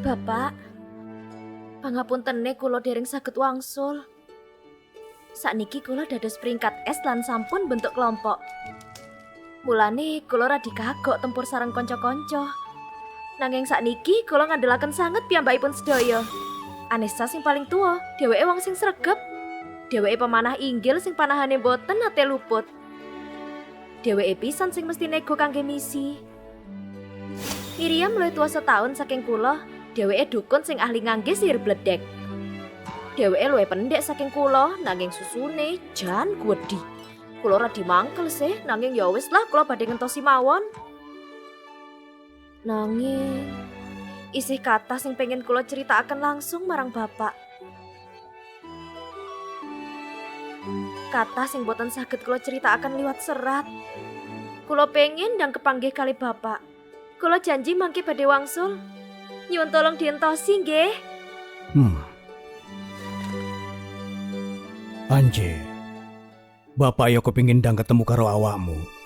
Bapak, pangapuntene kula dereng saged wangsul. Sakniki kula dados peringkat S lan sampun bentuk kelompok. Mulane kula radi kagok tempur sareng kanca-kanca. Nanging sakniki kula ngandelaken sanget piyambakipun sedaya. Anessa sing paling tuwa, dheweke wong sing sregep. Dheweke pemanah inggil sing panahane boten nate luput. Dheweke pisan sing mesti nego kangge misi. Miriam luwih tuwa setahun saking kula. Dheweke dukun sing ahli ngangge sihir bledek. Dheweke luwih pendek saking kula, nanging susune jan gwedhi. Kula radi mangkel sih, nanging ya wis lah kula badhe ngentosi mawon. Nanging isih kathah sing pengen kula critakaken langsung marang Bapak. Kathah sing boten saged kula critakaken liwat serat. Kula pengen ndang kepanggih kali Bapak. Kula janji mangke badhe wangsul. Nyuwun tolong dientosi nggih. Anje, Bapak yo kepingin ndang ketemu karo awakmu.